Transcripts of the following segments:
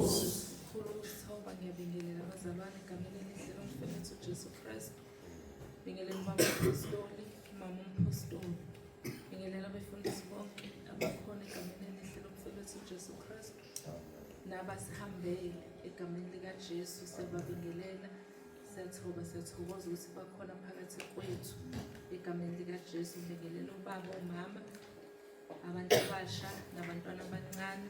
Ukuthoba ngiyabingelela abazalwane egameni elihle lomfelethi uJesu Kristu. Bingelela ubaba umpostoli, umama umpostoli. Bingelela abefundisi bonke abakhona egameni elihle lomfelethi uJesu Kristu. Nabasihambele egameni likaJesu siyababingelela. Siyathokoza ukuthi bakhona phakathi kwethu egameni likaJesu. Bingelela ubaba, umama, abantu abasha nabantwana abancane.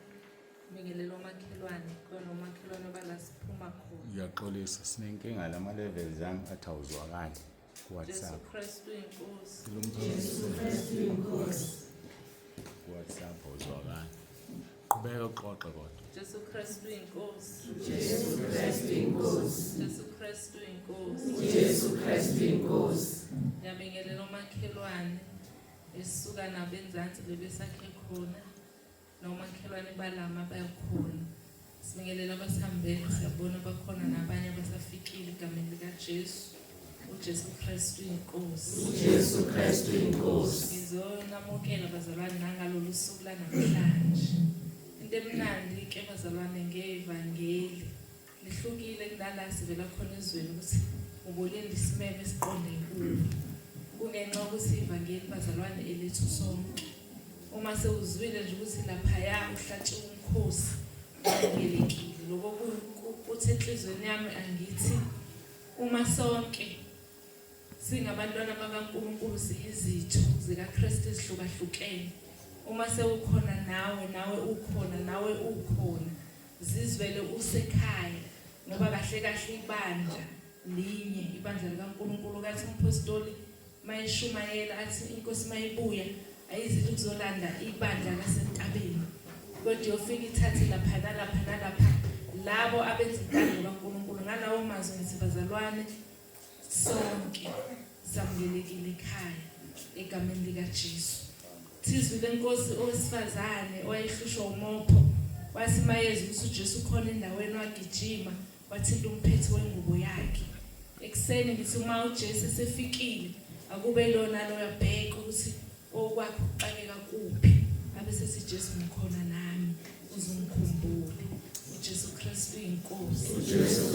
Bingelela omakhelwane, khona omakhelwane balasiphuma khona. Ngiyaxolisa sinenkinga lama levels yami athi awuzwakali ku WhatsApp. Jesu Kristu inkosi. Jesu Kristu inkosi. Ku WhatsApp awuzwakali. Qhubeka uxoxe kodwa. Jesu Kristu inkosi. Jesu Kristu inkosi. Jesu Kristu inkosi. Jesu Kristu inkosi. Ngiyabingelela omakhelwane esisuka nabenzansi lebesakhe khona. Nomakhelwane balama bayakhona. Sibingelela abasihambele, siyabona bakhona nabanye abasafikile egameni likaJesu. uJesu Kristu inkosi. uJesu Kristu inkosi. Ngizonamukela bazalwane nangalolu suku lanamhlanje. Into emnandi ke bazalwane ngevangeli. Lihlukile kunala sivela khona ezweni ukuthi ubolinda isimeme esiqonde kulo. Kungenxa ukuthi ivangeli bazalwane elethu sonke. Uma sewuzwile nje ukuthi lapha ya uhlatshiwe umkhosi ngelekile lokho kuthi enhlizweni yami angithi uma sonke singabantwana bakaNkulunkulu siyizitho zikaKristu ezihlukahlukene. Uma sewukhona nawe ukhona zizwele usekhaya ngoba kahle kahle ibandla linye ibandla likaNkulunkulu. Kathi umpostoli mayishumayela athi inkosi mayibuya ayizithi ukuzolanda ibandla lasentabeni kodwa yofika ithathe lapha nalapha labo abenza intando kaNkulunkulu. Ngalawo mazwi ngithi bazalwane sonke samukelekile ekhaya egameni likaJesu. Thizwi lenkosi owesifazane owayehlushwa umopho wathi mayezi ukuthi uJesu khona endaweni wagijima wathinta umphetho wengubo yakhe. Ekseni ngithi uma uJesu esefikile akube lona lo yabheka ukuthi okwakho uxakeka kuphi abese sithi Jesu ngikhona nami uzungikhumbule. uJesu Kristu inkosi. uJesu